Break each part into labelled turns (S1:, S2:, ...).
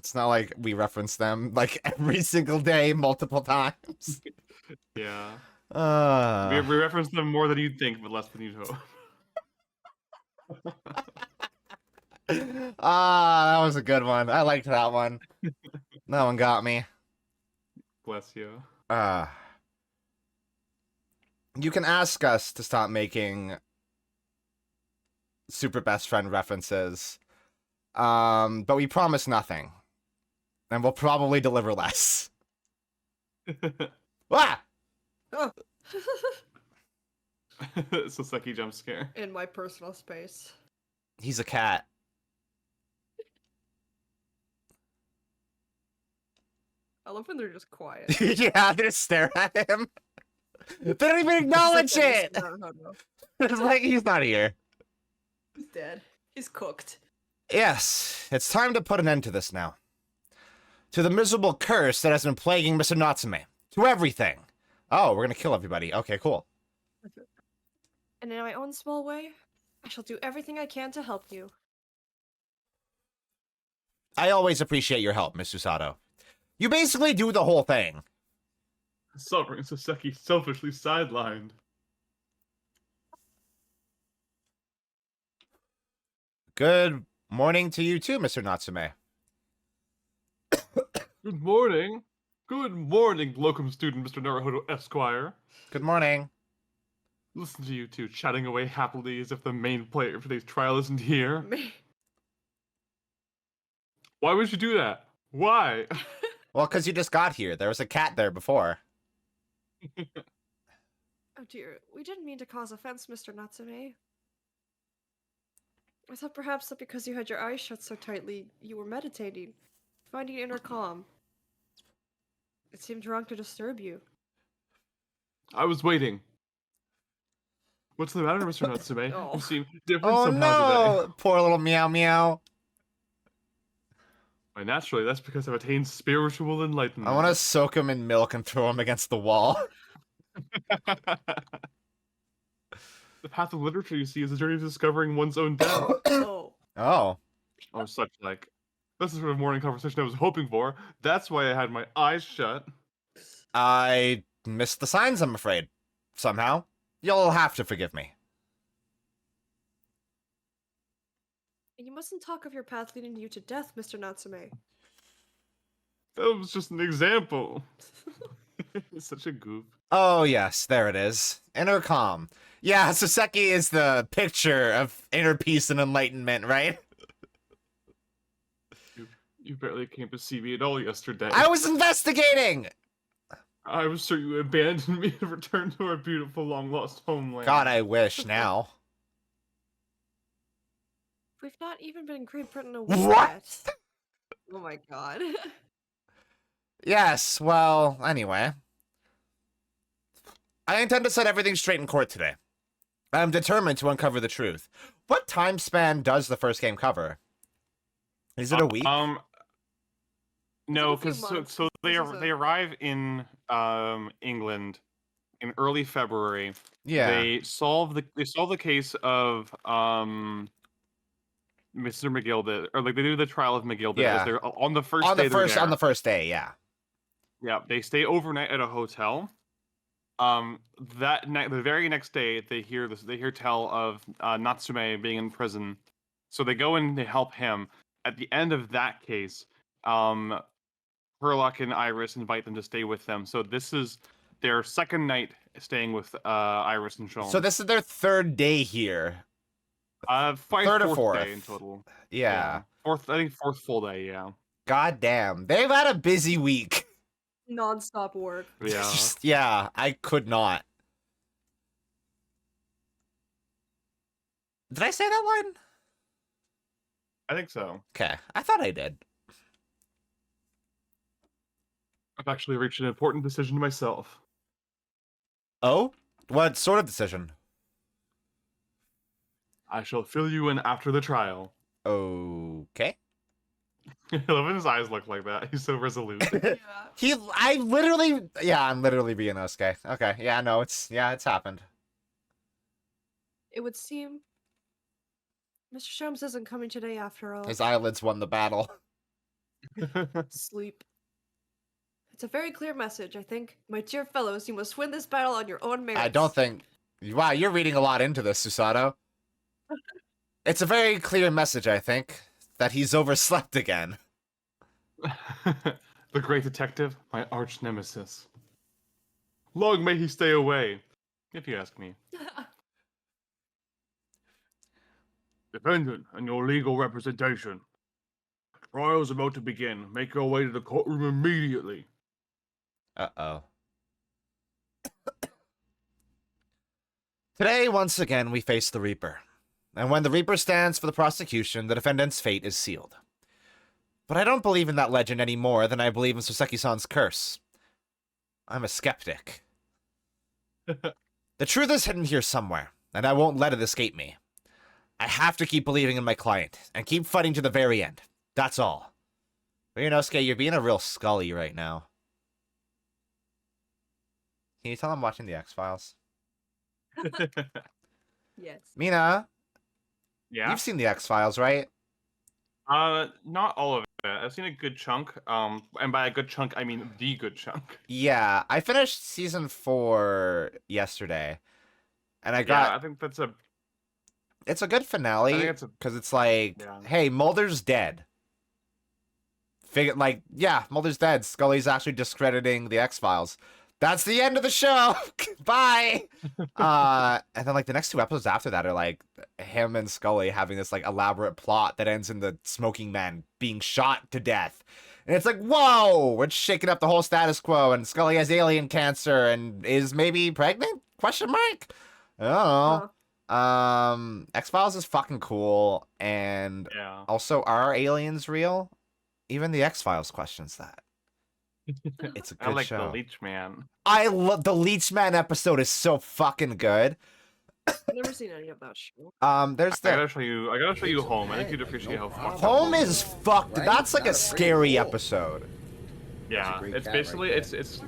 S1: It's not like we reference them like every single day, multiple times.
S2: Yeah.
S1: Uh,
S2: We reference them more than you'd think, but less than you'd hope.
S1: that was a good one. I liked that one. That one got me.
S2: Bless you.
S1: You can ask us to stop making super best friend references. But we promise nothing. And we'll probably deliver less. Ah!
S3: Oh.
S2: Soseki jump scare.
S3: In my personal space.
S1: He's a cat.
S3: I love when they're just quiet.
S1: Yeah, they just stare at him. They don't even acknowledge it! It's like he's not here.
S3: He's dead. He's cooked.
S1: Yes, it's time to put an end to this now. To the miserable curse that has been plaguing Mr. Natsume. To everything. Oh, we're gonna kill everybody. Okay, cool.
S4: And in my own small way, I shall do everything I can to help you.
S1: I always appreciate your help, Miss Susato. You basically do the whole thing.
S2: Suffering Soseki selfishly sidelined.
S1: Good morning to you too, Mr. Natsume.
S2: Good morning. Good morning, locum student Mr. Naruhodo Esquire.
S1: Good morning.
S2: Listen to you two chatting away happily as if the main player of today's trial isn't here.
S3: Me.
S2: Why would you do that? Why?
S1: Well, because you just got here. There was a cat there before.
S4: Oh dear, we didn't mean to cause offense, Mr. Natsume. I thought perhaps that because you had your eyes shut so tightly, you were meditating, finding inner calm. It seemed wrong to disturb you.
S2: I was waiting. What's the matter, Mr. Natsume?
S3: Oh.
S2: You seem different
S1: Oh
S2: somehow today.
S1: no! Poor little meow meow.
S2: Why, naturally, that's because I've attained spiritual enlightenment.
S1: I want to soak him in milk and throw him against the wall.
S2: The path of literature, you see, is a journey of discovering one's own depth.
S3: Oh.
S1: Oh.
S2: Or such like. That's the sort of morning conversation I was hoping for. That's why I had my eyes shut.
S1: I missed the signs, I'm afraid. Somehow. You'll have to forgive me.
S4: And you mustn't talk of your path leading you to death, Mr. Natsume.
S2: That was just an example. Such a goof.
S1: Oh, yes, there it is. Inner calm. Yeah, Soseki is the picture of inner peace and enlightenment, right?
S2: You barely came to see me at all yesterday.
S1: I was investigating!
S2: I was sure you abandoned me to return to our beautiful long-lost homeland.
S1: God, I wish now.
S4: We've not even been in Great Britain a week
S1: What?
S4: yet.
S3: Oh my god.
S1: Yes, well, anyway. I intend to set everything straight in court today. I'm determined to uncover the truth. What time span does the first game cover? Is it a week?
S2: No,
S4: It's in a
S2: because
S4: few months.
S2: so they
S4: This is
S2: they arrive in England in early February.
S1: Yeah.
S2: They solve the case of Mr. McGilda, or like they do the trial of McGilda.
S1: Yeah.
S2: They're on the first
S1: on
S2: day.
S1: the first
S2: they're
S1: on
S2: there.
S1: the first day, yeah.
S2: Yeah, they stay overnight at a hotel. That night, the very next day, they hear tell of Natsume being in prison, so they go in to help him. At the end of that case, Herlock and Iris invite them to stay with them. So this is their second night staying with Iris and Sean.
S1: So this is their third day here. Third or fourth
S2: day in total.
S1: Yeah.
S2: Fourth, I think fourth full day. Yeah.
S1: God damn. They've had a busy week.
S3: Non-stop work.
S2: Yeah.
S1: Yeah, I could not. Did I say that line?
S2: I think so.
S1: Okay, I thought I did.
S2: I've actually reached an important decision myself.
S1: Oh? What sort of decision?
S2: I shall fill you in after the trial.
S1: Okay.
S2: I love when his eyes look like that. He's so resolute.
S3: Yeah.
S1: I'm literally being Osuke. Okay, yeah, no, it's happened.
S4: It would seem Mr. Sholmes isn't coming today after all.
S1: His eyelids won the battle.
S4: Sleep. It's a very clear message, I think. My dear fellows, you must win this battle on your own merits.
S1: I don't think... Wow, you're reading a lot into this, Susato. It's a very clear message, I think, that he's overslept again.
S2: The great detective, my arch nemesis. Long may he stay away, if you ask me. Dependent on your legal representation. Trial's about to begin. Make your way to the courtroom immediately.
S1: Uh-oh. Today, once again, we face the Reaper. And when the Reaper stands for the prosecution, the defendant's fate is sealed. But I don't believe in that legend any more than I believe in Soseki-san's curse. I'm a skeptic. The truth is hidden here somewhere, and I won't let it escape me. I have to keep believing in my client, and keep fighting to the very end. That's all. But Ryunosuke, you're being a real Scully right now. Can you tell I'm watching the X-Files?
S3: Yes.
S1: Mina,
S2: Yeah?
S1: you've seen the X-Files, right?
S2: Not all of it. I've seen a good chunk. And by a good chunk, I mean the good chunk.
S1: Yeah, I finished season 4 yesterday. And I
S2: Yeah,
S1: got...
S2: I think that's a...
S1: It's a good finale,
S2: I think it's a...
S1: because it's like,
S2: Yeah.
S1: hey, Mulder's dead. Yeah, Mulder's dead. Scully's actually discrediting the X-Files. That's the end of the show. Bye. And then like the next 2 episodes after that are like him and Scully having this like elaborate plot that ends in the smoking man being shot to death. And it's like, whoa, we're shaking up the whole status quo, and Scully has alien cancer and is maybe pregnant? Question mark? I don't know. X-Files is fucking cool, and
S2: Yeah.
S1: also, are aliens real? Even the X-Files questions that. It's a good
S2: I like
S1: show.
S2: the Leech Man.
S1: I love the Leech Man episode is so fucking good.
S4: I've never seen any of that show.
S1: There's
S2: I
S1: the
S2: gotta show you Home. I think you'd appreciate how fucked up
S1: Home is fucked. That's like a scary episode.
S2: Yeah, it's basically it's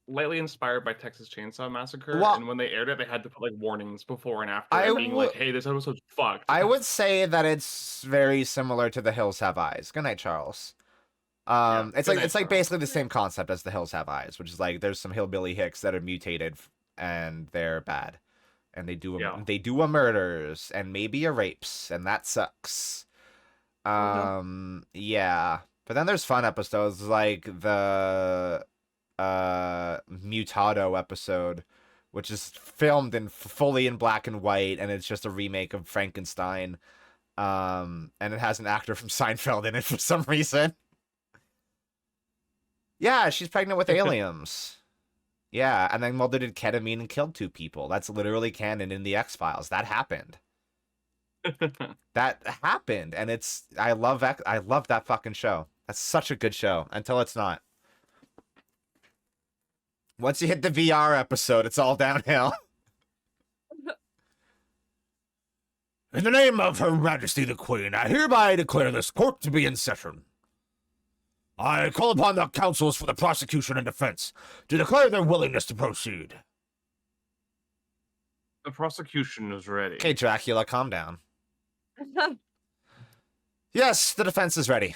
S2: lightly inspired by Texas Chainsaw Massacre,
S1: Well-
S2: and when they aired it, they had to put like warnings before and after,
S1: I
S2: being
S1: would-
S2: like, "Hey, this episode's fucked."
S1: I would say that it's very similar to The Hills Have Eyes. Good night, Charles.
S2: Yeah,
S1: It's
S2: good
S1: like
S2: night,
S1: it's like
S2: Charles.
S1: basically the same concept as The Hills Have Eyes, which is like there's some hillbilly hicks that are mutated and they're bad, and they do
S2: Yeah.
S1: a murders and maybe a rapes, and that sucks. Yeah, but then there's fun episodes like the Mutado episode, which is filmed in fully in black and white, and it's just a remake of Frankenstein. And it has an actor from Seinfeld in it for some reason. Yeah, she's pregnant with aliens. Yeah, and then Mulder did ketamine and killed 2 people. That's literally canon in the X-Files. That happened. That happened, and I love that fucking show. That's such a good show until it's not. Once you hit the VR episode, it's all downhill. In the name of Her Majesty the Queen, I hereby declare this court to be in session. I call upon the counsels for the prosecution and defense to declare their willingness to proceed.
S2: The prosecution is ready.
S1: Okay, Dracula, calm down. Yes, the defense is ready.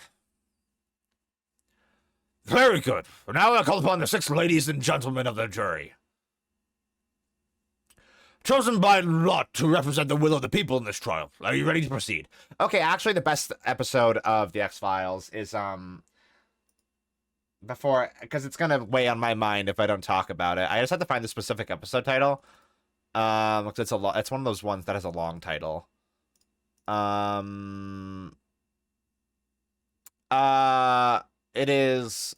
S1: Very good. Now I call upon the 6 ladies and gentlemen of the jury, chosen by lot to represent the will of the people in this trial. Are you ready to proceed? Okay, actually, the best episode of the X-Files is because it's gonna weigh on my mind if I don't talk about it. I just have to find the specific episode title. Because it's one of those ones that has a long title. It is.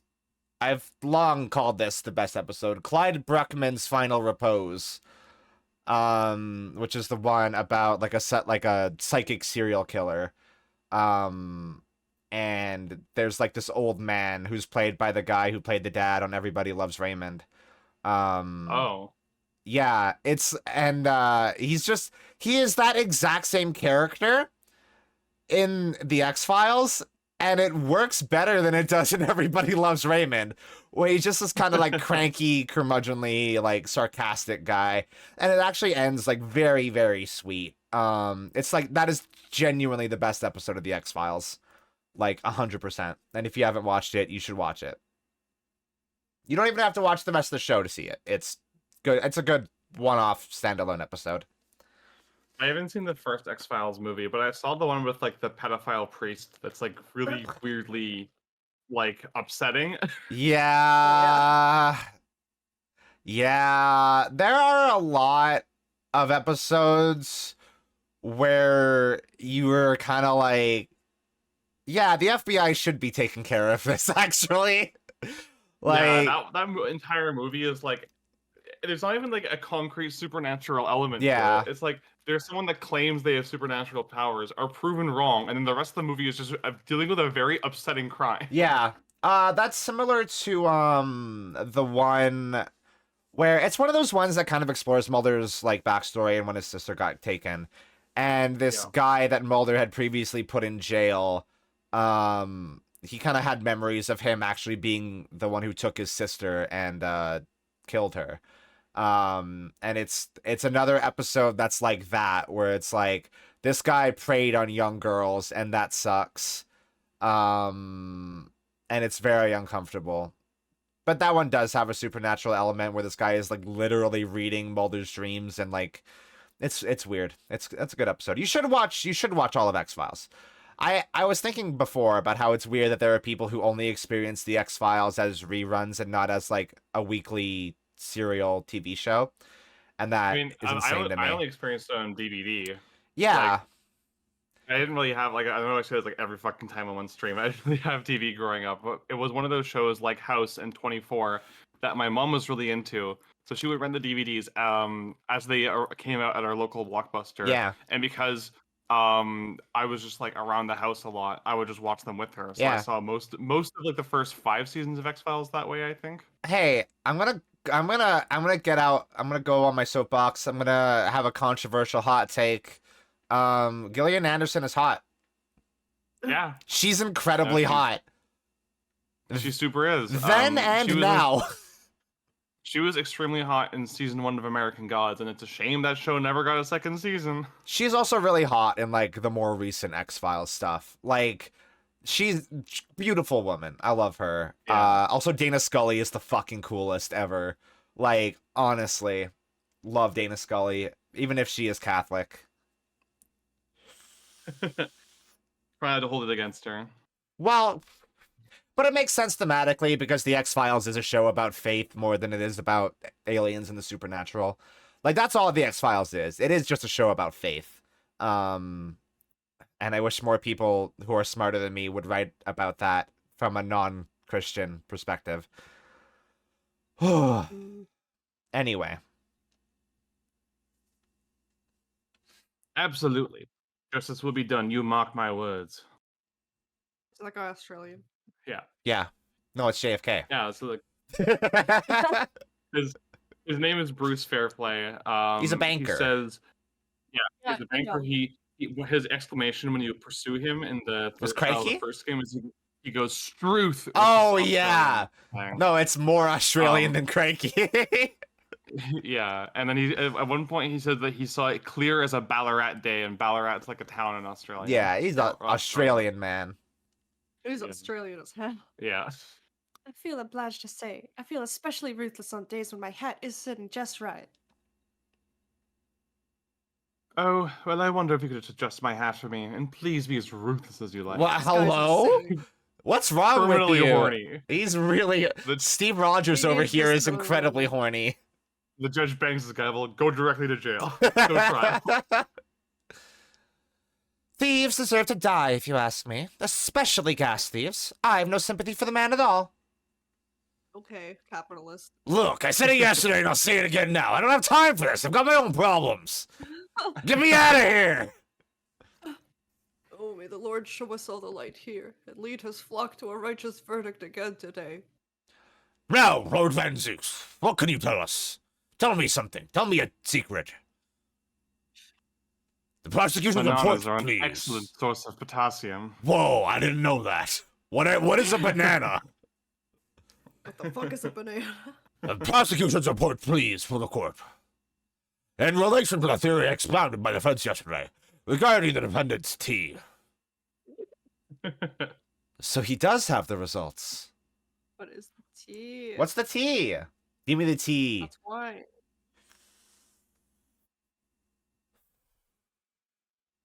S1: I've long called this the best episode. Clyde Bruckman's Final Repose. Which is the one about like a psychic serial killer. And there's like this old man who's played by the guy who played the dad on Everybody Loves Raymond.
S2: Oh.
S1: Yeah, he is that exact same character in the X-Files, and it works better than it does in Everybody Loves Raymond, where he's just this kind of like cranky, curmudgeonly, like sarcastic guy, and it actually ends like very, very sweet. It's like that is genuinely the best episode of the X-Files. like 100%. And if you haven't watched it, you should watch it. You don't even have to watch the rest of the show to see it. It's good. It's a good one-off standalone episode.
S2: I haven't seen the first X-Files movie, but I saw the one with like the pedophile priest that's like really weirdly like upsetting.
S1: Yeah. Yeah. There are a lot of episodes where you were kind of like, yeah, the FBI should be taking care of this, actually. Like,
S2: yeah, entire movie is like, there's not even like a concrete supernatural element
S1: Yeah.
S2: to it. It's like there's someone that claims they have supernatural powers, are proven wrong, and then the rest of the movie is just dealing with a very upsetting crime.
S1: yeah. That's similar to the one where it's one of those ones that kind of explores Mulder's like backstory and when his sister got taken. And this guy that Mulder had previously put in jail, he kind of had memories of him actually being the one who took his sister and killed her. And it's another episode that's like that, where it's like this guy preyed on young girls and that sucks. And it's very uncomfortable. But that one does have a supernatural element where this guy is like literally reading Mulder's dreams, and like it's weird. That's a good episode. You should watch all of X-Files. I was thinking before about how it's weird that there are people who only experience the X-Files as reruns and not as like a weekly serial TV show. And that is insane to me.
S2: I only experienced it on DVD.
S1: Yeah.
S2: Like, I didn't really have like, I know I say it's like every fucking time on one stream. I didn't really have TV growing up. But it was one of those shows like House and 24 that my mom was really into. So she would rent the DVDs as they came out at our local Blockbuster.
S1: Yeah.
S2: And because I was just like around the house a lot, I would just watch them with her. So
S1: Yeah.
S2: I saw most of like the first 5 seasons of X-Files that way, I think.
S1: Hey, I'm gonna get out. I'm gonna go on my soapbox. I'm gonna have a controversial hot take. Gillian Anderson is hot.
S2: Yeah.
S1: She's incredibly hot.
S2: She super is.
S1: Then and now.
S2: She was extremely hot in season 1 of American Gods, and it's a shame that show never got a second season.
S1: She's also really hot in like the more recent X-Files stuff. Like, she's a beautiful woman. I love her.
S2: Yeah.
S1: Also, Dana Scully is the fucking coolest ever. Like, honestly, love Dana Scully, even if she is Catholic.
S2: Tried to hold it against her.
S1: Well, but it makes sense thematically because the X-Files is a show about faith more than it is about aliens and the supernatural. Like, that's all the X-Files is. It is just a show about faith. And I wish more people who are smarter than me would write about that from a non-Christian perspective. Anyway.
S2: Absolutely. Justice will be done. You mark my words.
S4: Is that guy Australian?
S2: Yeah.
S1: Yeah. No, it's JFK.
S2: Yeah. So his name is Bruce Fairplay.
S1: He's a banker.
S2: He says, yeah,
S3: Yeah,
S2: he's a banker. His exclamation when you pursue him in the
S1: Was
S2: the
S1: Crikey?
S2: first game is he goes Struth. which
S1: Oh,
S2: is
S1: yeah.
S2: Australian.
S1: No, it's more Australian than Crikey.
S2: Yeah, and then he at one point he said that he saw it clear as a Ballarat day, and Ballarat's like a town in Australia.
S1: Yeah, he's an Australian man.
S3: He's
S2: Yeah.
S3: Australian as hell.
S2: Yeah.
S4: I feel obliged to say, I feel especially ruthless on days when my hat is sitting just right.
S2: Oh, well, I wonder if you could adjust my hat for me, and please be as ruthless as you like.
S1: What?
S3: This guy's
S1: Hello?
S3: insane.
S1: What's wrong with
S2: Criminally
S1: you?
S2: horny.
S1: He's really... Steve Rogers
S3: He
S1: over
S3: is
S1: here
S3: just
S1: is incredibly
S3: adorable.
S1: horny.
S2: The judge bangs this guy. Well, go directly to jail. No trial.
S1: Thieves deserve to die, if you ask me. Especially gas thieves. I have no sympathy for the man at all.
S3: Okay, capitalist.
S1: Look, I said it yesterday and I'll say it again now. I don't have time for this. I've got my own problems. Get me out of here!
S3: Oh, may the Lord show us all the light here, and lead his flock to a righteous verdict again today.
S1: Now, Lord Van Zeus, what can you tell us? Tell me something. Tell me a secret. The prosecution's report,
S2: Bananas are an
S1: please.
S2: excellent source of potassium.
S1: Whoa, I didn't know that. What is a banana?
S3: What the fuck is a banana?
S1: The prosecution's report, please, for the court. In relation to the theory expounded by the defense yesterday, regarding the defendant's tea. So he does have the results.
S3: What is the tea?
S1: What's the tea? Give me the tea.
S3: That's why.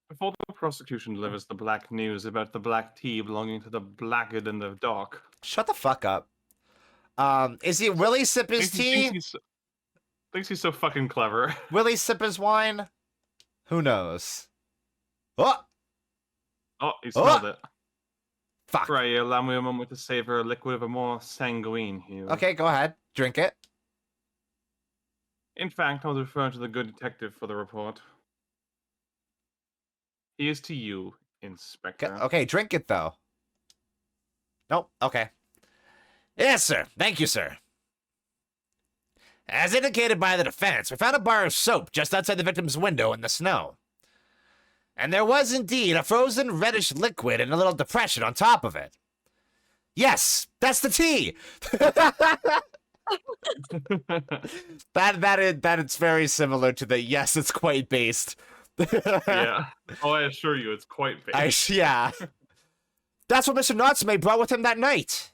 S2: Before the prosecution delivers the black news about the black tea belonging to the blackguard in the dock,
S1: Shut the fuck up. Is he Willie sip his tea?
S2: Thinks he's so fucking clever.
S1: Willie sip his wine? Who knows? Oh!
S2: Oh, he smelled it.
S1: Fuck.
S2: Right, allow me a moment to savor a liquid of a more sanguine hue.
S1: Okay, go ahead. Drink it.
S2: In fact, I was referring to the good detective for the report. He is to you, Inspector.
S1: Okay, drink it, though. Nope, okay. Yes, sir. Thank you, sir. As indicated by the defense, we found a bar of soap just outside the victim's window in the snow. And there was indeed a frozen reddish liquid in a little depression on top of it. Yes, that's the tea. that is very similar to the yes, it's quite based.
S2: Yeah. Oh, I assure you, it's quite big.
S1: Yeah. That's what Mr. Natsume brought with him that night.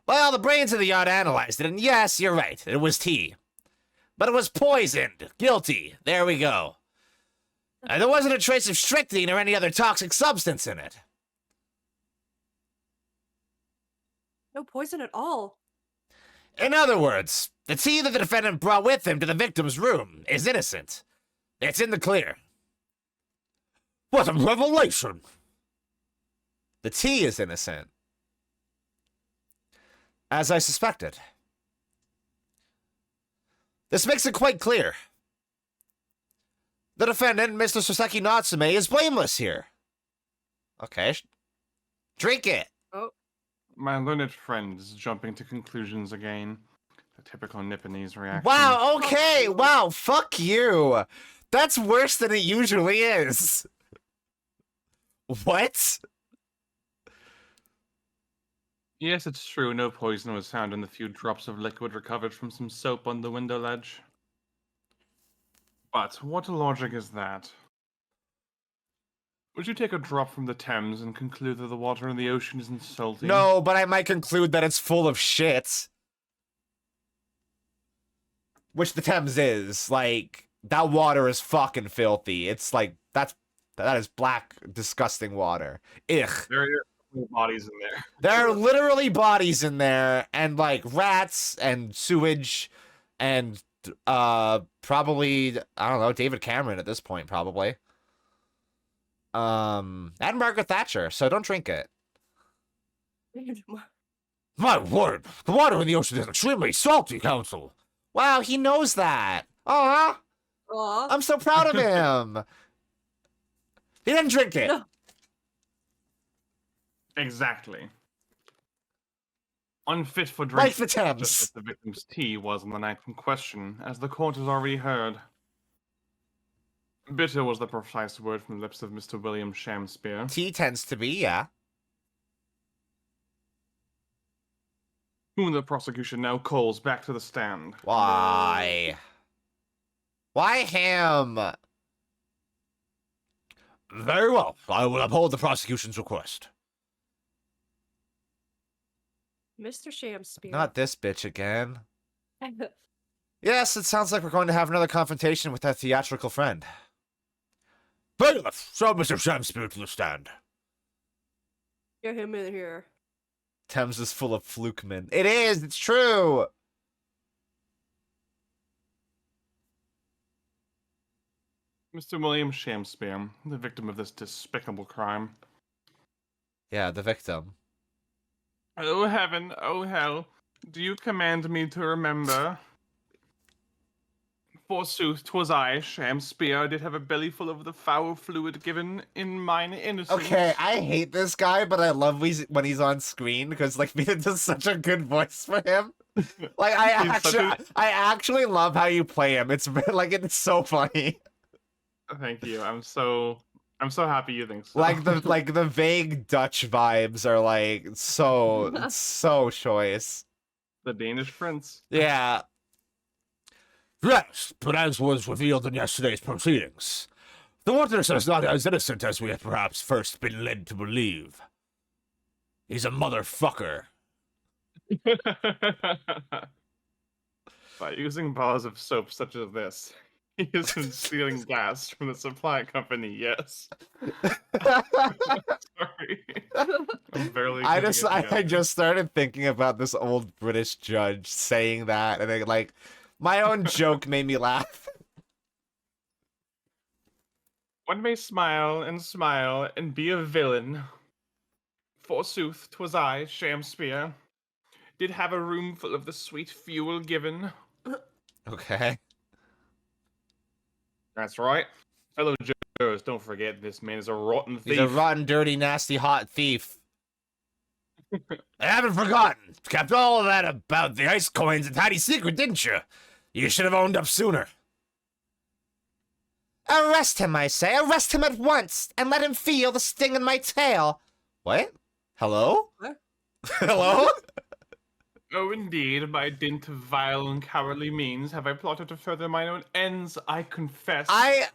S1: Well, the brains of the yard analyzed it, and yes, you're right, it was tea. But it was poisoned. Guilty. There we go. And there wasn't a trace of strychnine or any other toxic substance in it.
S4: No poison at all.
S1: In other words, the tea that the defendant brought with him to the victim's room is innocent. It's in the clear. What a revelation! The tea is innocent. As I suspected. This makes it quite clear. The defendant, Mr. Soseki Natsume, is blameless here. Okay. Drink it.
S3: Oh,
S2: My learned friend is jumping to conclusions again. The typical Nipponese reaction.
S1: Wow, okay. Wow, fuck you. That's worse than it usually is. What?
S2: Yes, it's true. No poison was found in the few drops of liquid recovered from some soap on the window ledge. But what logic is that? Would you take a drop from the Thames and conclude that the water in the ocean isn't salty?
S1: No, but I might conclude that it's full of shit. Which the Thames is. Like, that water is fucking filthy. It's like, that is black, disgusting water. Ugh.
S2: There are bodies in there.
S1: There are literally bodies in there, and like rats and sewage, and probably, I don't know, David Cameron at this point, probably. And Margaret Thatcher, so don't drink it. My word, the water in the ocean is extremely salty, Counsel. Wow, he knows that. Aw,
S3: aw.
S1: I'm so proud of him. He didn't drink it.
S3: No.
S2: Exactly. Unfit for
S1: Like
S2: drinking.
S1: the Thames.
S2: Just as the victim's tea was on the night in question, as the court has already heard. Bitter was the precise word from the lips of Mr. William Shamspeare.
S1: Tea tends to be, yeah.
S2: Whom the prosecution now calls back to the stand.
S1: Why? Why him? Very well. I will uphold the prosecution's request.
S4: Mr. Shamspeare.
S1: Not this bitch again. Yes, it sounds like we're going to have another confrontation with our theatrical friend. Bailiff, show Mr. Shamspeare to the stand.
S3: Get him in here.
S1: Thames is full of flukemen. It is, it's true.
S2: Mr. William Shamspeare, the victim of this despicable crime.
S1: Yeah, the victim.
S2: Oh heaven, oh hell, do you command me to remember? Forsooth, 'twas I, Shamspeare, did have a belly full of the foul fluid given in mine innocence.
S1: Okay, I hate this guy, but I love when he's on screen because like Mina does such a good voice for him. Like I actually love how you play him. It's like it's so funny.
S2: Thank you. I'm so happy you think so.
S1: Like the vague Dutch vibes are like so choice.
S2: The Danish prince.
S1: Yeah. Yes, but as was revealed in yesterday's proceedings, the witness is not as innocent as we have perhaps first been led to believe. He's a motherfucker.
S2: By using bars of soap such as this, he has been stealing gas from the supply company, yes. Sorry. I'm barely
S1: I
S2: keeping
S1: just
S2: it
S1: I
S2: together.
S1: just started thinking about this old British judge saying that, and it, like, my own joke made me laugh.
S2: One may smile and be a villain. Forsooth, 'twas I, Shamspeare, did have a room full of the sweet fuel given.
S1: Okay.
S2: That's right. Fellow jurors, don't forget this man is a rotten thief.
S1: He's a rotten, dirty, nasty, hot thief. I haven't forgotten. Kept all of that about the ice coins a tiny secret, didn't you? You should have owned up sooner. Arrest him, I say. Arrest him at once, and let him feel the sting in my tail. What? Hello?
S3: What?
S1: Hello?
S2: Oh, indeed, by dint of vile and cowardly means have I plotted to further mine own ends, I confess.
S1: I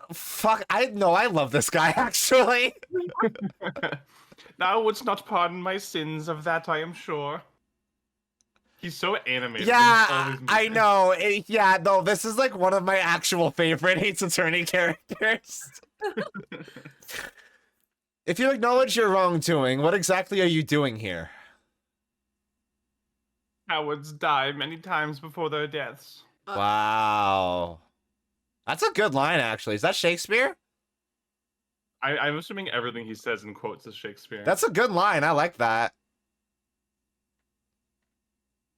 S1: love this guy, actually.
S2: Thou wouldst not pardon my sins, of that I am sure. He's so animated.
S1: Yeah, I know. No, this is like one of my actual favorite Hates Attorney characters. If you acknowledge your wrongdoing, what exactly are you doing here?
S2: Cowards die many times before their deaths.
S1: Wow. That's a good line, actually. Is that Shakespeare?
S2: I'm assuming everything he says in quotes is Shakespeare.
S1: That's a good line. I like that.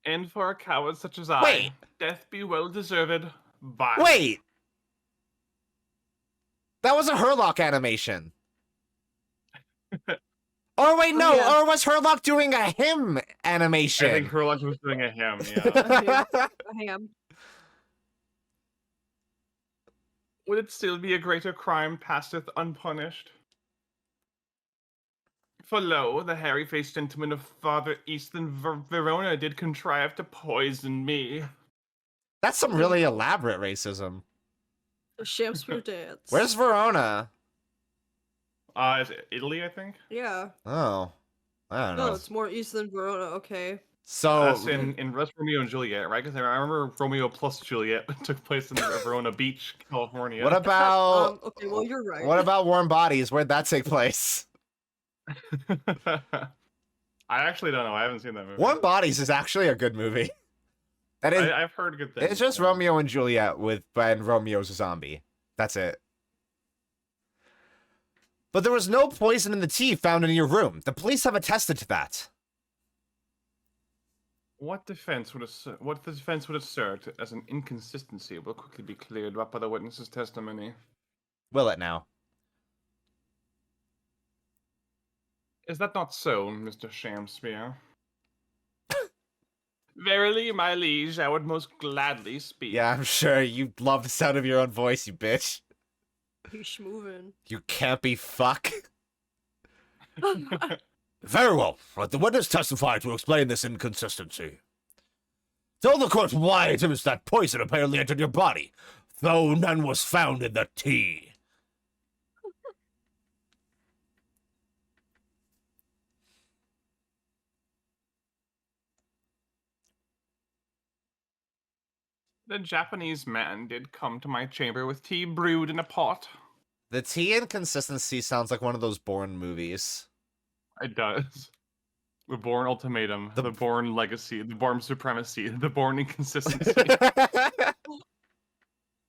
S2: And for a coward such as I,
S1: Wait.
S2: death be well deserved. Bye.
S1: Wait! That was a Herlock animation. Or wait, no,
S3: yeah.
S1: or was Herlock doing a hymn animation?
S2: I think Herlock was doing a hymn, yeah.
S3: A ham.
S2: Would it still be a greater crime passeth unpunished? For lo, the hairy-faced gentleman of farther east than Verona did contrive to poison me.
S1: That's some really elaborate racism.
S3: A Shakespeare dance.
S1: Where's Verona?
S2: It's Italy, I think.
S3: Yeah.
S1: Oh. I don't know.
S3: No, it's more east than Verona. Okay.
S1: So,
S2: That's in West Romeo and Juliet, right? Because I remember Romeo plus Juliet took place in Verona Beach, California.
S1: what about
S3: Okay, well you're right.
S1: what about Warm Bodies? Where'd that take place?
S2: I actually don't know. I haven't seen that movie.
S1: Warm Bodies is actually a good movie. That is,
S2: I've heard good things.
S1: it's just
S2: yeah.
S1: Romeo and Juliet and Romeo's a zombie. That's it. But there was no poison in the tea found in your room. The police have attested to that.
S2: What the defense would assert as an inconsistency will quickly be cleared up by the witness's testimony.
S1: Will it now?
S2: Is that not so, Mr. Shamspeare? Verily, my liege, I would most gladly speak.
S1: Yeah, I'm sure you love the sound of your own voice, you bitch.
S3: He's schmovin'.
S1: You campy fuck. Very well. Let the witness testify to explain this inconsistency. Tell the court why it is that poison apparently entered your body, though none was found in the tea.
S2: The Japanese man did come to my chamber with tea brewed in a pot.
S1: The tea inconsistency sounds like one of those Bourne movies.
S2: It does. The Bourne Ultimatum,
S1: The-
S2: the Bourne Legacy, the Bourne Supremacy, the Bourne Inconsistency.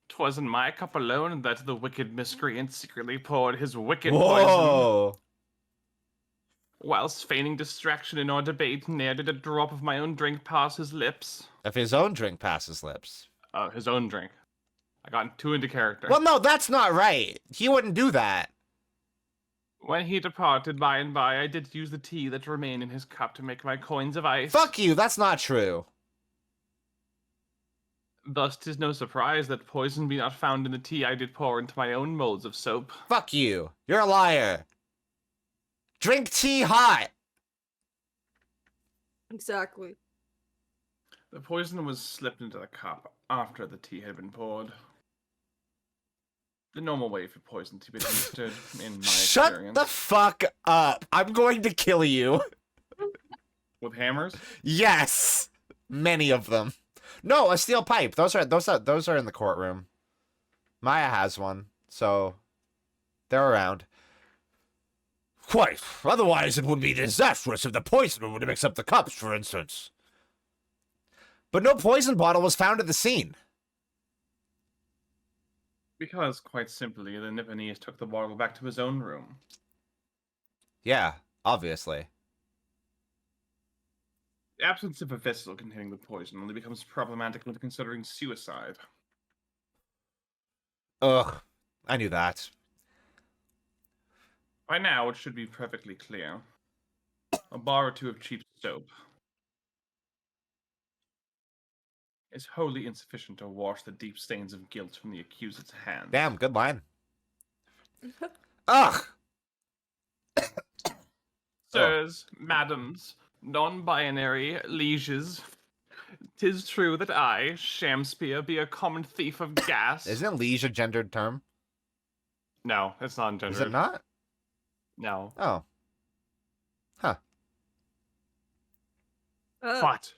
S2: 'Twas in my cup alone that the wicked miscreant secretly poured his wicked poison.
S1: Whoa!
S2: Whilst feigning distraction in our debate, ne'er did a drop of my own drink pass his lips.
S1: If his own drink passes lips.
S2: His own drink. I got too into character.
S1: Well, no, that's not right. He wouldn't do that.
S2: When he departed by and by, I did use the tea that remained in his cup to make my coins of ice.
S1: Fuck you, that's not true.
S2: Thus, 'tis no surprise that poison be not found in the tea I did pour into my own molds of soap.
S1: Fuck you. You're a liar. Drink tea hot.
S3: Exactly.
S2: The poison was slipped into the cup after the tea had been poured. The normal way for poison to be administered, in my
S1: Shut
S2: experience.
S1: the fuck up. I'm going to kill you.
S2: With hammers?
S1: Yes, many of them. No, a steel pipe. Those are in the courtroom. Maya has one, so they're around. Quite. Otherwise, it would be disastrous if the poisoner were to mix up the cups, for instance. But no poison bottle was found at the scene.
S2: Because, quite simply, the Nipponese took the bottle back to his own room.
S1: Yeah, obviously.
S2: The absence of a vessel containing the poison only becomes problematic when considering suicide.
S1: Ugh, I knew that.
S2: By now, it should be perfectly clear. A bar or two of cheap soap is wholly insufficient to wash the deep stains of guilt from the accused's hands.
S1: Damn, good line. Ugh!
S2: Sirs, madams, non-binary lieges, 'tis true that I, Shamspeare, be a common thief of gas.
S1: Isn't liege a gendered term?
S2: No, it's not gendered.
S1: Is it not?
S2: No.
S1: Oh. Huh.
S2: But,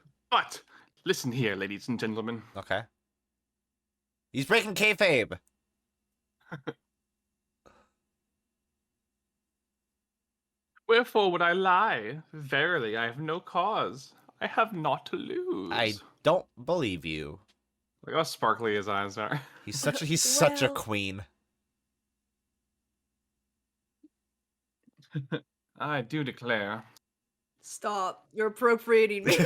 S2: listen here, ladies and gentlemen.
S1: Okay. He's breaking kayfabe.
S2: Wherefore would I lie? Verily, I have no cause. I have naught to lose.
S1: I don't believe you.
S2: Look how sparkly his eyes are.
S1: He's such a
S4: Well.
S1: queen.
S2: I do declare.
S3: Stop. You're appropriating me.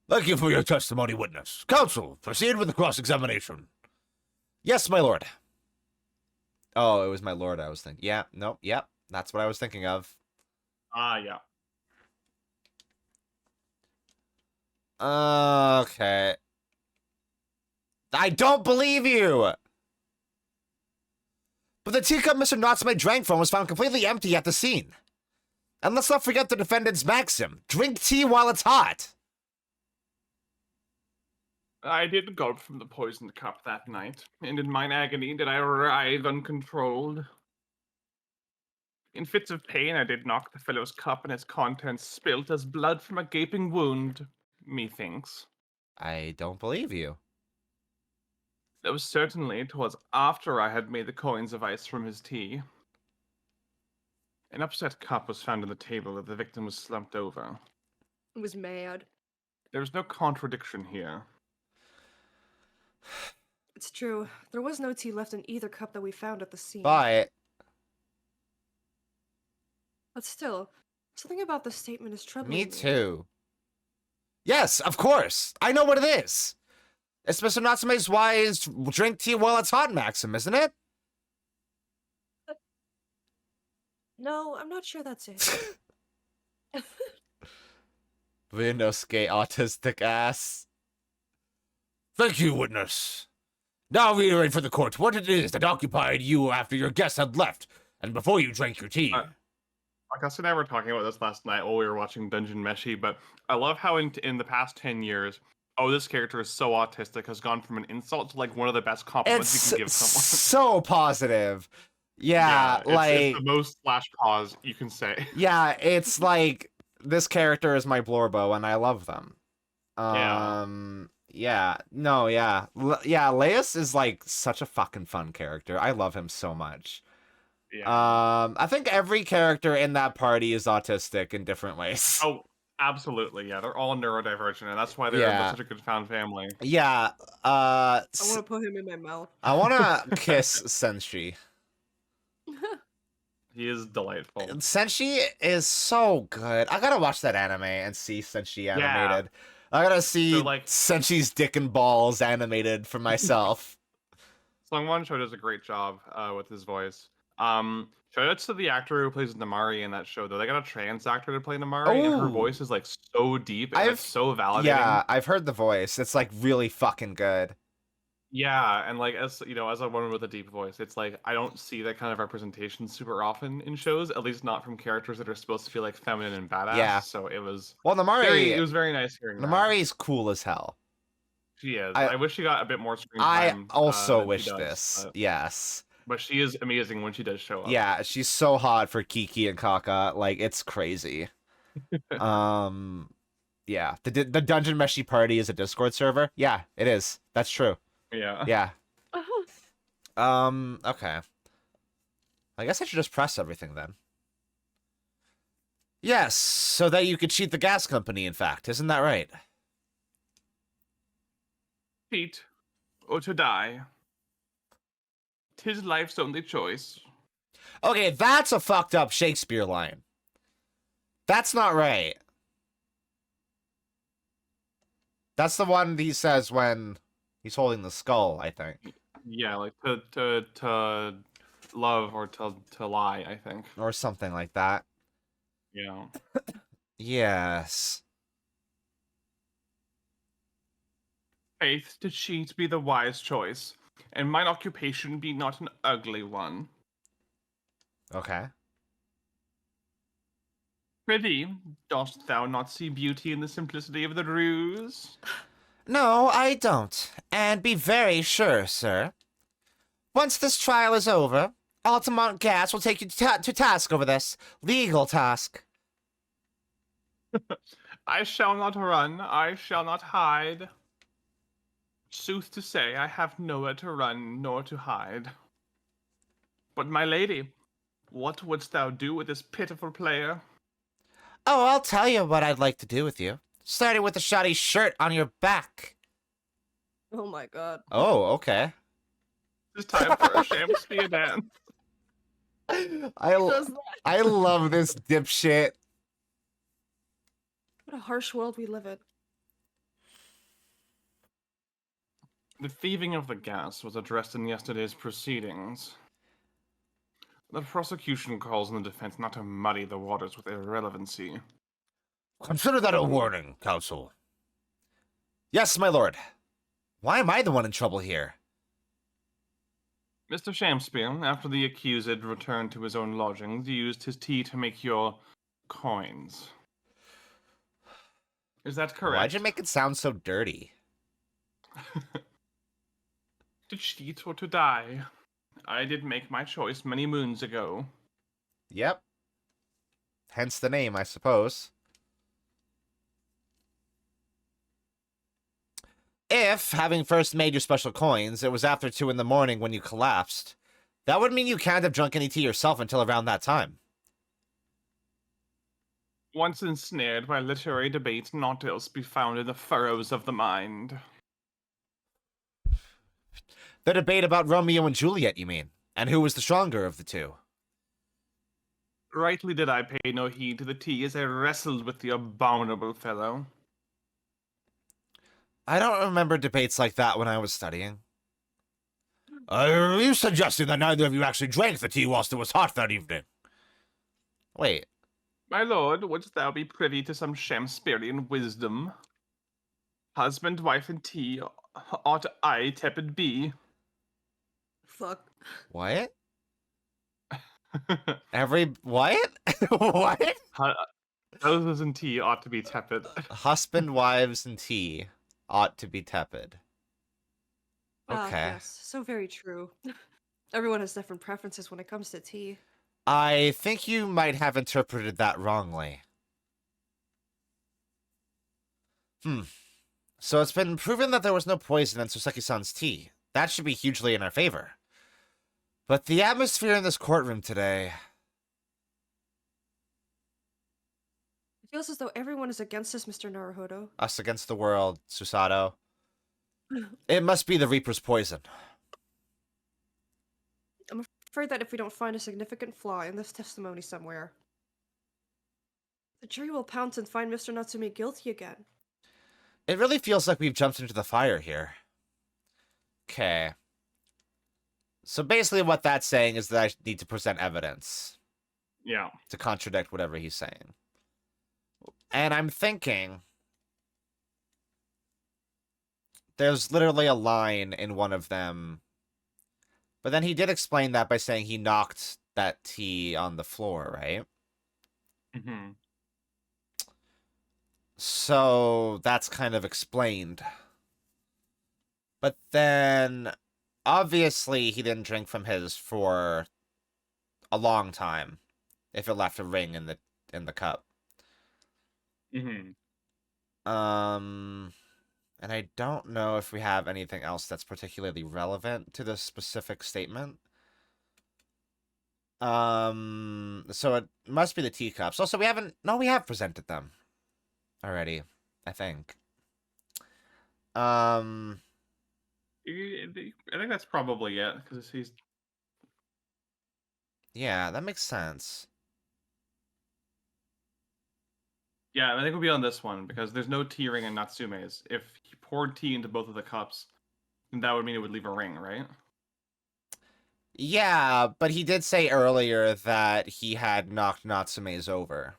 S1: Thank you for your testimony, witness. Counsel, proceed with the cross-examination. Yes, my lord. Oh, it was my lord I was thinking. Yeah, nope, yep. That's what I was thinking of.
S2: Yeah.
S1: Okay. I don't believe you! But the teacup Mr. Natsume drank from was found completely empty at the scene. And let's not forget the defendant's maxim. Drink tea while it's hot.
S2: I did gulp from the poisoned cup that night, and in mine agony did I writhe uncontrolled. In fits of pain I did knock the fellow's cup, and its contents spilt as blood from a gaping wound, methinks.
S1: I don't believe you.
S2: Though certainly 'twas after I had made the coins of ice from his tea. An upset cup was found on the table that the victim was slumped over.
S3: I was mad.
S2: There was no contradiction here.
S4: It's true. There was no tea left in either cup that we found at the scene.
S1: But
S4: But still, something about this statement is troubling
S1: me too. Yes, of course. I know what it is. It's Mr. Natsume's wise drink tea while it's hot maxim, isn't it?
S4: No, I'm not sure that's it.
S1: Vinosuke autistic ass. Thank you, witness. Now reiterate for the court what it is that occupied you after your guests had left and before you drank your tea.
S2: Gus and I were talking about this last night while we were watching Dungeon Meshi, but I love how in the past 10 years, this character is so autistic has gone from an insult to like one of the best compliments
S1: It's
S2: you can give someone.
S1: so positive. Yeah,
S2: it's the most slash cause you can say.
S1: Yeah, it's like this character is my Blorbo and I love them. Yeah, no, yeah. Leus is like such a fucking fun character. I love him so much.
S2: Yeah.
S1: I think every character in that party is autistic in different ways.
S2: Oh, absolutely. Yeah, they're all neurodivergent, and that's why they're such a good found family.
S1: Yeah.
S3: I want to put him in my mouth.
S1: I want to kiss Senshi.
S2: He is delightful.
S1: Senshi is so good. I gotta watch that anime and see Senshi animated. I gotta see Senshi's dick and balls animated for myself.
S2: Sungwon Cho does a great job with his voice. Shout outs to the actor who plays Namari in that show, though. They got a trans actor to play Namari, and her voice is like so deep and it's so validating.
S1: Yeah, I've heard the voice. It's like really fucking good.
S2: Yeah, and like as you know, as a woman with a deep voice, it's like I don't see that kind of representation super often in shows, at least not from characters that are supposed to feel like feminine and badass.
S1: Yeah.
S2: So it was
S1: Namari.
S2: It was very nice hearing that.
S1: Namari's cool as hell.
S2: She is. I wish she got a bit more screen
S1: I
S2: time.
S1: also
S2: than
S1: wish
S2: she does,
S1: this.
S2: but-
S1: Yes.
S2: But she is amazing when she does show up.
S1: Yeah, she's so hot for Kiki and Kaka. Like, it's crazy. Yeah. The Dungeon Meshi Party is a Discord server? Yeah, it is. That's true.
S2: Yeah.
S1: Yeah. Okay. I guess I should just press everything then. Yes, so that you could cheat the gas company, in fact. Isn't that right?
S2: Cheat or to die. 'Tis life's only choice.
S1: Okay, that's a fucked up Shakespeare line. That's not right. That's the one he says when he's holding the skull, I think.
S2: Yeah, like to love or to lie, I think.
S1: Or something like that.
S2: Yeah.
S1: Yes.
S2: Faith to cheat be the wise choice, and mine occupation be not an ugly one.
S1: Okay.
S2: Prithee, dost thou not see beauty in the simplicity of the ruse?
S1: No, I don't. And be very sure, sir. Once this trial is over, Altamont Gas will take you to task over this legal task.
S2: I shall not run, I shall not hide. Sooth to say, I have nowhere to run nor to hide. But my lady, what wouldst thou do with this pitiful player?
S1: Oh, I'll tell you what I'd like to do with you. Starting with the shoddy shirt on your back.
S3: Oh my god.
S1: Oh, okay.
S2: It's time for a Shakespeare dance.
S3: Does that?
S1: I love this dipshit.
S4: What a harsh world we live in.
S2: The thieving of the gas was addressed in yesterday's proceedings. The prosecution calls on the defense not to muddy the waters with irrelevancy.
S1: Consider that a warning, counsel. Yes, my lord. Why am I the one in trouble here?
S2: Mr. Shakespeare, after the accused returned to his own lodgings, used his tea to make your coins. Is that correct?
S1: Why'd you make it sound so dirty?
S2: To cheat or to die? I did make my choice many moons ago.
S1: Yep. Hence the name, I suppose. If, having first made your special coins, it was after 2 in the morning when you collapsed, that would mean you can't have drunk any tea yourself until around that time.
S2: Once ensnared by literary debate, not else be found in the furrows of the mind.
S1: The debate about Romeo and Juliet, you mean? And who was the stronger of the two?
S2: Rightly did I pay no heed to the tea as I wrestled with the abominable fellow.
S1: I don't remember debates like that when I was studying. Are you suggesting that neither of you actually drank the tea whilst it was hot that evening? Wait.
S2: My lord, wouldst thou be privy to some Shakespearean wisdom? Husband, wife, and tea ought I tepid be.
S3: Fuck.
S1: What? What? What?
S2: Houses and tea ought to be tepid.
S1: Husband, wives, and tea ought to be tepid.
S4: Ah,
S1: Okay.
S4: yes, so very true. Everyone has different preferences when it comes to tea.
S1: I think you might have interpreted that wrongly. So it's been proven that there was no poison in Soseki-san's tea. That should be hugely in our favor. But the atmosphere in this courtroom today...
S4: It feels as though everyone is against us, Mr. Naruhodo.
S1: Us against the world, Susato. It must be the Reaper's poison.
S4: I'm afraid that if we don't find a significant flaw in this testimony somewhere, the jury will pounce and find Mr. Natsume guilty again.
S1: It really feels like we've jumped into the fire here. Okay. So basically what that's saying is that I need to present evidence
S2: Yeah.
S1: to contradict whatever he's saying. And I'm thinking... There's literally a line in one of them. But then he did explain that by saying he knocked that tea on the floor, right?
S2: Mm-hmm.
S1: So that's kind of explained. But then obviously he didn't drink from his for a long time if it left a ring in the cup.
S2: Mm-hmm.
S1: And I don't know if we have anything else that's particularly relevant to this specific statement. So it must be the teacups. Also, we have presented them already, I think.
S2: I think that's probably it, because he's...
S1: Yeah, that makes sense.
S2: Yeah, I think we'll be on this one, because there's no tea ring in Natsume's. If he poured tea into both of the cups, then that would mean it would leave a ring, right?
S1: Yeah, but he did say earlier that he had knocked Natsume's over.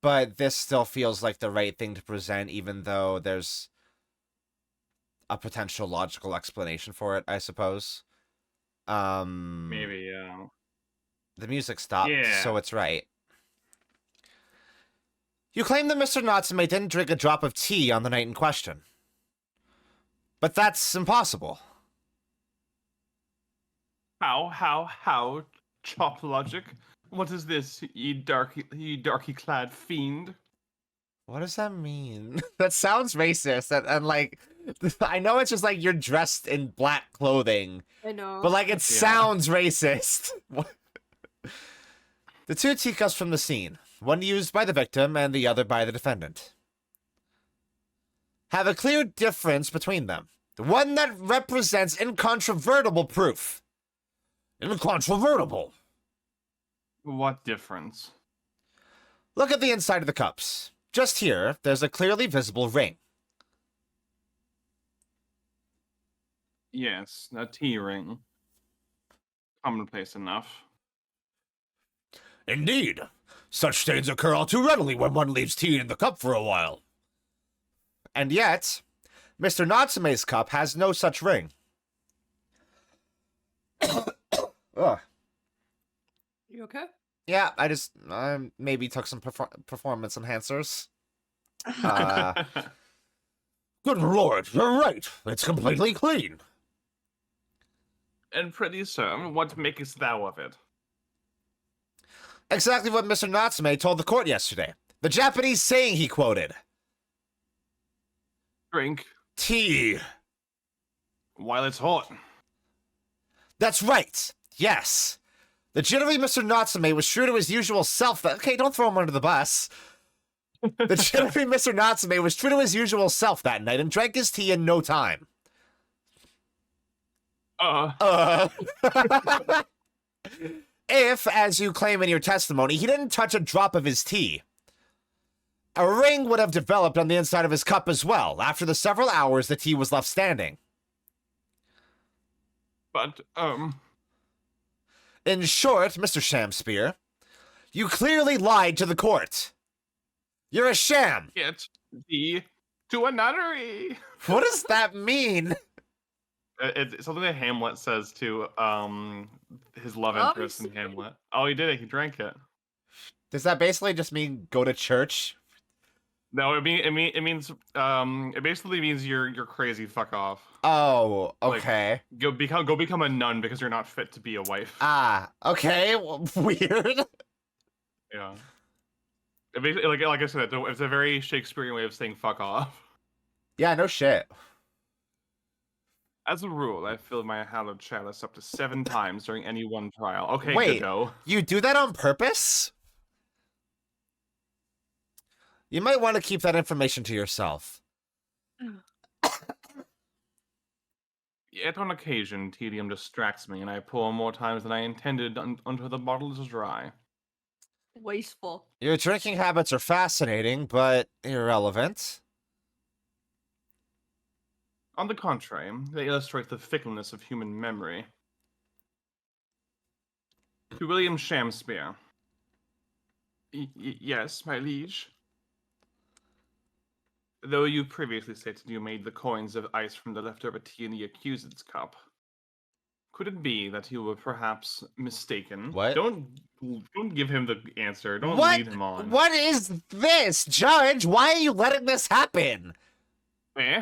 S1: But this still feels like the right thing to present, even though there's a potential logical explanation for it, I suppose.
S2: Maybe, yeah.
S1: The music stopped,
S2: Yeah.
S1: so it's right. You claim that Mr. Natsume didn't drink a drop of tea on the night in question. But that's impossible.
S2: How? Chop logic? What is this, ye darky clad fiend?
S1: What does that mean? That sounds racist, and like, I know it's just like you're dressed in black clothing,
S4: I know.
S1: but like it sounds racist. The two teacups from the scene, one used by the victim and the other by the defendant, have a clear difference between them. The one that represents incontrovertible proof. Incontrovertible.
S2: What difference?
S1: Look at the inside of the cups. Just here, there's a clearly visible ring.
S2: Yes, a tea ring. Commonplace enough.
S1: Indeed. Such stains occur all too readily when one leaves tea in the cup for a while. And yet, Mr. Natsume's cup has no such ring. Ugh.
S3: You okay?
S1: Yeah, I just maybe took some performance enhancers. Good lord, you're right. It's completely clean.
S2: And pretty sir, what makest thou of it?
S1: Exactly what Mr. Natsume told the court yesterday. The Japanese saying he quoted.
S2: Drink
S1: Tea.
S2: while it's hot.
S1: That's right. Yes. The jittery Mr. Natsume was true to his usual self that... Okay, don't throw him under the bus. The jittery Mr. Natsume was true to his usual self that night and drank his tea in no time. If, as you claim in your testimony, he didn't touch a drop of his tea, a ring would have developed on the inside of his cup as well, after the several hours the tea was left standing.
S2: But,
S1: In short, Mr. Shamspear, you clearly lied to the court. You're a sham.
S2: get thee to a nunnery.
S1: What does that mean?
S2: It's something that Hamlet says to his love
S3: Oh,
S2: interest in Hamlet. Oh, he did it. He drank it.
S1: Does that basically just mean go to church?
S2: No, it means it basically means you're crazy. Fuck off.
S1: Oh,
S2: Like,
S1: okay.
S2: Go become a nun because you're not fit to be a wife.
S1: Ah, okay. Well, weird.
S2: Yeah. It basically, like I said, it's a very Shakespearean way of saying fuck off.
S1: Yeah, no shit.
S2: As a rule, I filled my hallowed chalice up to 7 times during any one trial. Okay,
S1: Wait.
S2: good go.
S1: You do that on purpose? You might want to keep that information to yourself.
S2: Yet on occasion, tedium distracts me, and I pour more times than I intended until the bottle is dry.
S3: Wasteful.
S1: Your drinking habits are fascinating, but irrelevant.
S2: On the contrary, they illustrate the fickleness of human memory. To William Shamspeare. Yes, my liege. Though you previously stated you made the coins of ice from the leftover tea in the accused's cup. Could it be that you were perhaps mistaken?
S1: What?
S2: Don't give him the answer. Don't
S1: What?
S2: lead him on.
S1: What is this, Judge? Why are you letting this happen?
S2: Eh?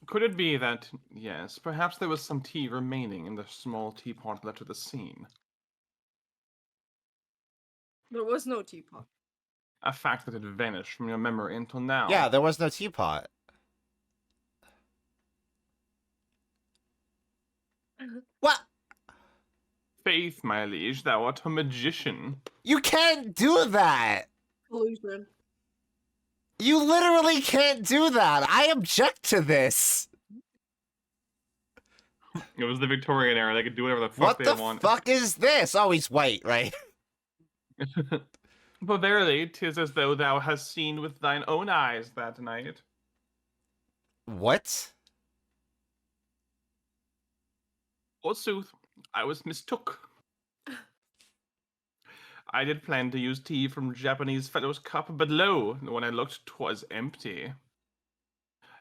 S2: Could it be that, yes, perhaps there was some tea remaining in the small teapot left at the scene?
S3: There was no teapot.
S2: A fact that had vanished from your memory until now.
S1: Yeah, there was no teapot. What?
S2: Faith, my liege, thou art a magician.
S1: You can't do that.
S3: Illusion.
S1: You literally can't do that. I object to this.
S2: It was the Victorian era. They could do whatever the fuck
S1: What
S2: they
S1: the
S2: want.
S1: fuck is this? Oh, he's white, right?
S2: But verily, 'tis as though thou hast seen with thine own eyes that night.
S1: What?
S2: Forsooth, I was mistook. I did plan to use tea from Japanese fellow's cup, but lo, when I looked, 'twas empty.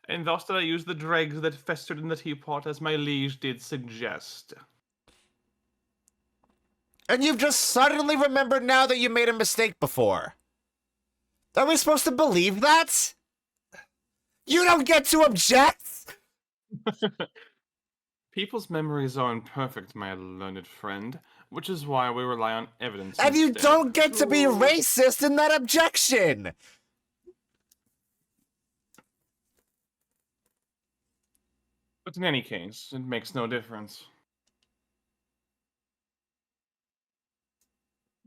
S2: And thus did I use the dregs that festered in the teapot, as my liege did suggest.
S1: And you've just suddenly remembered now that you made a mistake before. Are we supposed to believe that? You don't get to object!
S2: People's memories are imperfect, my learned friend, which is why we rely on evidence.
S1: And you
S2: instead.
S1: don't get to be
S3: Ooh.
S1: racist in that objection!
S2: But in any case, it makes no difference.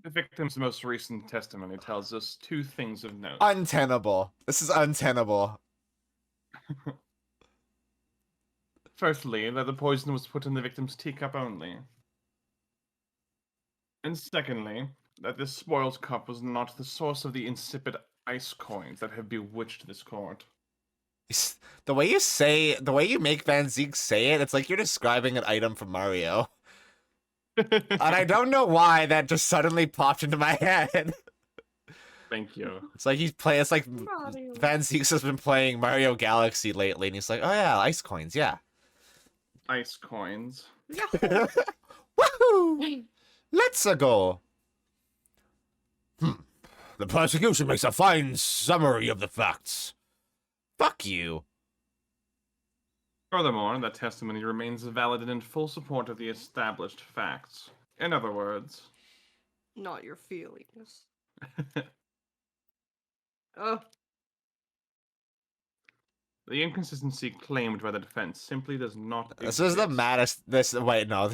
S2: The victim's most recent testimony tells us two things of note.
S1: Untenable. This is untenable.
S2: Firstly, that the poison was put in the victim's teacup only. And secondly, that this spoiled cup was not the source of the insipid ice coins that have bewitched this court.
S1: The way you make Van Zeke say it, it's like you're describing an item from Mario. And I don't know why that just suddenly popped into my head.
S2: Thank you.
S1: It's like it's like
S3: Mario.
S1: Van Zeeks has been playing Mario Galaxy lately, and he's like, oh yeah, ice coins, yeah.
S2: Ice coins.
S3: Yahoo!
S1: Woohoo! Let's go. The prosecution makes a fine summary of the facts. Fuck you.
S2: Furthermore, that testimony remains valid and in full support of the established facts. In other words,
S3: Not your feelings. Oh,
S2: the inconsistency claimed by the defense simply does not
S1: This is the
S2: exist.
S1: maddest. This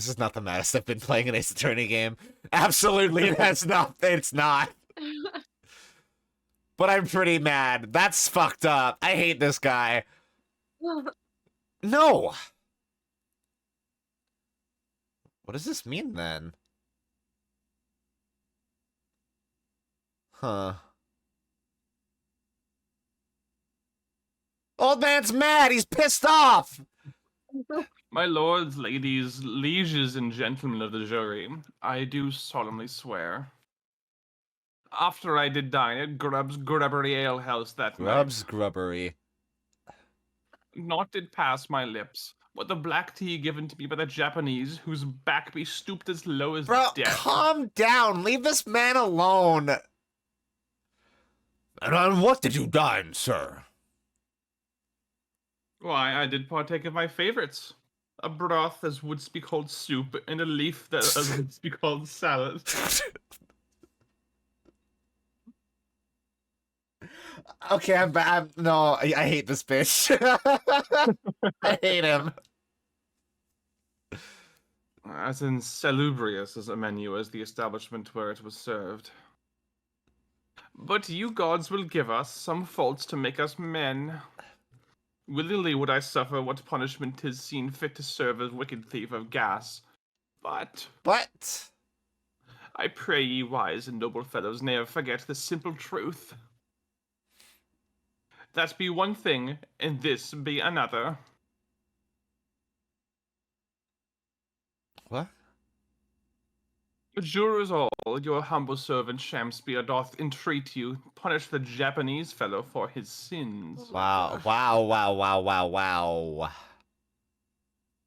S1: is not the maddest I've been playing an Ace Attorney game. Absolutely, that's not. It's not. But I'm pretty mad. That's fucked up. I hate this guy. No. What does this mean then? Huh. Old man's mad. He's pissed off.
S2: My lords, ladies, lieges, and gentlemen of the jury, I do solemnly swear. After I did dine at Grubb's Grubbery Ale House that
S1: Grub's Grubbery.
S2: night, naught did pass my lips, but the black tea given to me by the Japanese, whose back be stooped as low as
S1: Bro,
S2: death.
S1: calm down. Leave this man alone. And on what did you dine, sir?
S2: Why, I did partake of my favorites. A broth as would be called soup, and a leaf that as would be called salad.
S1: Okay, no, I hate this bitch. I hate him.
S2: As insalubrious as a menu as the establishment where it was served. But you gods will give us some faults to make us men. Willingly would I suffer what punishment 'tis seen fit to serve as wicked thief of gas. But
S1: What?
S2: I pray ye wise and noble fellows ne'er forget the simple truth. That be one thing, and this be another.
S1: What?
S2: Jurors all, your humble servant Shamspeare doth entreat you, punish the Japanese fellow for his sins.
S1: Wow, wow.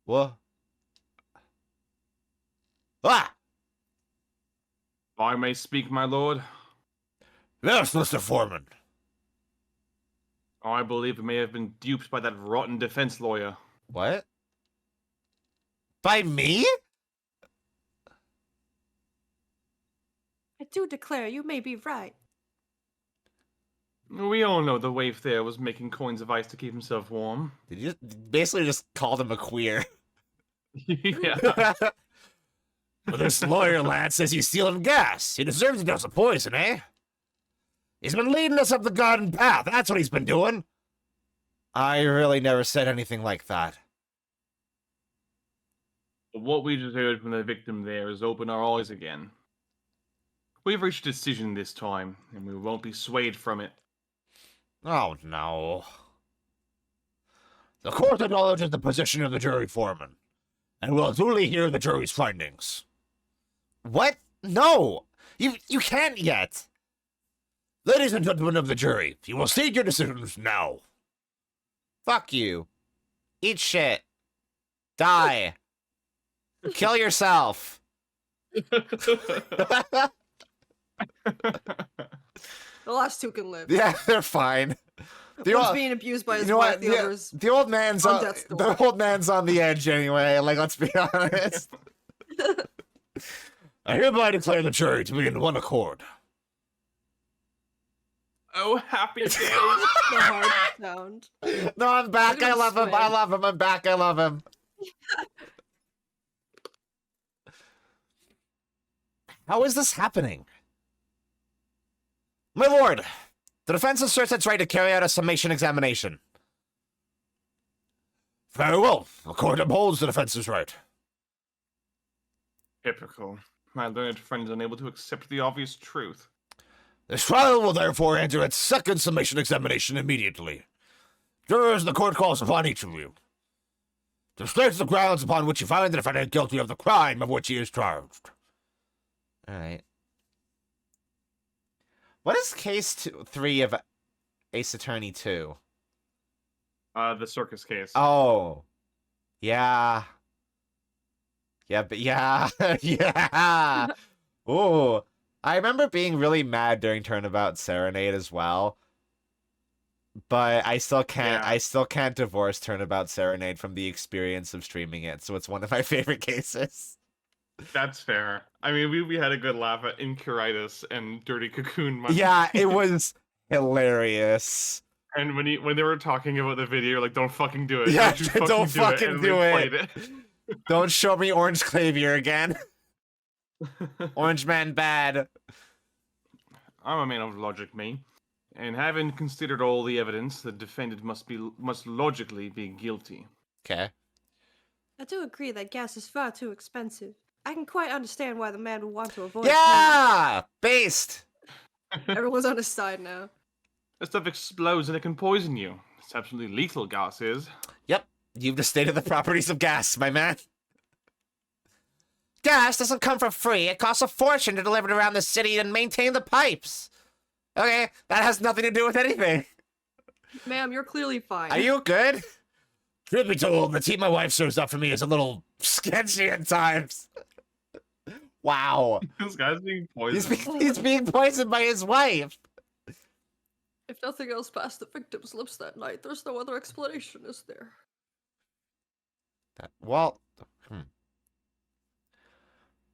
S1: What? Ah!
S2: If I may speak, my lord,
S1: Yes, Mr. Foreman.
S2: I believe we may have been duped by that rotten defense lawyer.
S1: What? By me?
S4: I do declare you may be right.
S2: We all know the waif there was making coins of ice to keep himself warm.
S1: Did you basically just called him a queer?
S2: Yeah.
S1: Well, this lawyer lad says he's stealing gas. He deserves a dose of poison, eh? He's been leading us up the garden path. That's what he's been doing. I really never said anything like that.
S2: What we just heard from the victim there has opened our eyes again. We've reached a decision this time, and we won't be swayed from it.
S1: Oh, no. The court acknowledges the position of the jury foreman, and will duly hear the jury's findings. What? No! You can't yet! Ladies and gentlemen of the jury, you will state your decisions now. Fuck you. Eat shit. Die. Kill yourself.
S3: The last two can live.
S1: Yeah, they're fine.
S3: One's being abused by his wife, the other's
S1: the old man's
S3: on
S1: on
S3: death's door.
S1: the old man's on the edge anyway. Like, let's be honest. I hereby declare the jury to be in one accord.
S2: Oh, happy day!
S3: the hard sound.
S1: No, I'm back.
S3: Look at
S1: I
S3: him
S1: love him. I
S3: sway.
S1: love him. I'm back. I love him. How is this happening? My lord, the defense asserts its right to carry out a summation examination. Very well. The court upholds the defense's right.
S2: Typical. My learned friend is unable to accept the obvious truth.
S1: This trial will therefore enter its second summation examination immediately. Jurors, the court calls upon each of you to state the grounds upon which you find the defendant guilty of the crime of which he is charged. All right. What is case 3 of Ace Attorney 2?
S2: The circus case.
S1: Oh. Yeah. Yeah, but yeah. Yeah. Ooh. I remember being really mad during Turnabout Serenade as well. But I still can't
S2: Yeah.
S1: I still can't divorce Turnabout Serenade from the experience of streaming it, so it's one of my favorite cases.
S2: That's fair. I mean, we had a good laugh at Incuritis and Dirty Cocoon Month.
S1: Yeah, it was hilarious.
S2: And when they were talking about the video, like, don't fucking do it.
S1: Yeah,
S2: you
S1: don't fucking
S2: and
S1: do
S2: they
S1: it.
S2: played it.
S1: Don't show me Orange Clavier again. Orange Man bad.
S2: I'm a man of logic, me. And having considered all the evidence, the defendant must logically be guilty.
S1: Okay.
S4: I do agree that gas is far too expensive. I can quite understand why the man would want to avoid
S1: Yeah! Based!
S3: Everyone's on his side now.
S2: That stuff explodes and it can poison you. It's absolutely lethal, gas is.
S1: Yep. You've just stated the properties of gas, my man. Gas doesn't come for free. It costs a fortune to deliver it around the city and maintain the pipes. Okay, that has nothing to do with anything.
S3: Ma'am, you're clearly fine.
S1: Are you good? Truth be told, the tea my wife serves up for me is a little sketchy at times. Wow.
S2: This guy's being
S1: He's,
S2: poisoned.
S1: he's being poisoned by his wife.
S3: If nothing else passed the victim's lips that night, there's no other explanation, is there?
S1: Well,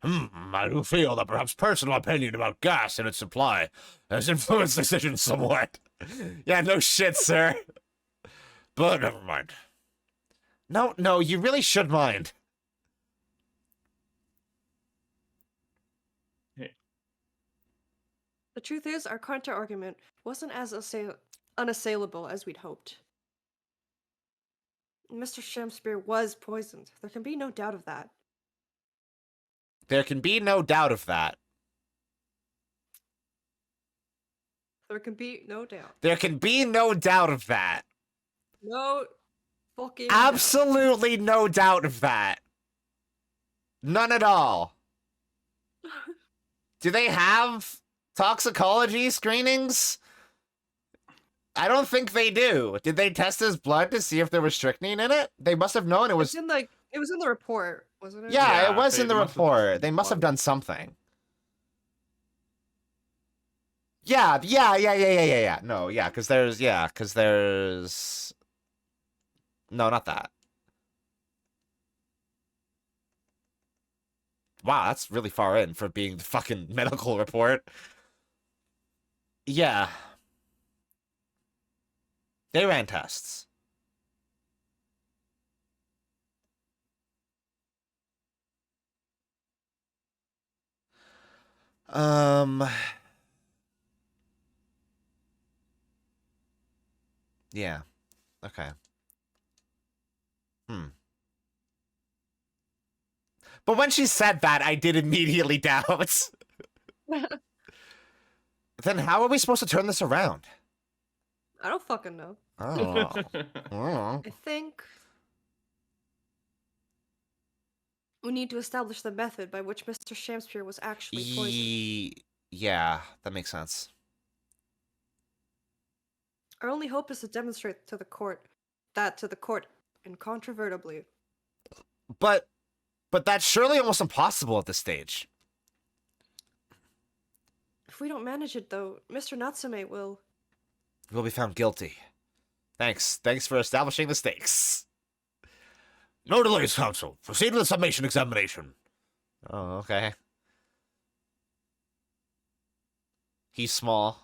S1: I do feel that perhaps personal opinion about gas and its supply has influenced decisions somewhat. Yeah, no shit, sir. But never mind. No, you really should mind.
S4: The truth is, our counter-argument wasn't as unassailable as we'd hoped. Mr. Shamspeare was poisoned. There can be no doubt of that.
S1: There can be no doubt of that.
S3: There can be no doubt.
S1: There can be no doubt of that.
S3: No fucking doubt.
S1: Absolutely no doubt of that. None at all. Do they have toxicology screenings? I don't think they do. Did they test his blood to see if there was strychnine in it? They must have known it was...
S3: It was in the report. wasn't it?
S1: Yeah,
S2: Yeah,
S1: it was in the
S2: they must have
S1: report.
S2: just
S1: They must have
S2: plugged.
S1: done something. Yeah. No, yeah, because there's. No, not that. Wow, that's really far in for being the fucking medical report. Yeah. They ran tests. Um. Yeah. Okay. But when she said that, I did immediately doubt. Then how are we supposed to turn this around?
S3: I don't fucking know.
S1: Oh. Oh.
S3: I think
S4: We need to establish the method by which Mr. Shamspeare was actually poisoned.
S1: Yeah, that makes sense.
S4: Our only hope is to demonstrate to the court incontrovertibly.
S1: But that's surely almost impossible at this stage.
S4: If we don't manage it, though, Mr. Natsume will.
S1: We'll be found guilty. Thanks for establishing the stakes. No delays, counsel. Proceed with the summation examination. Oh, okay. He's small.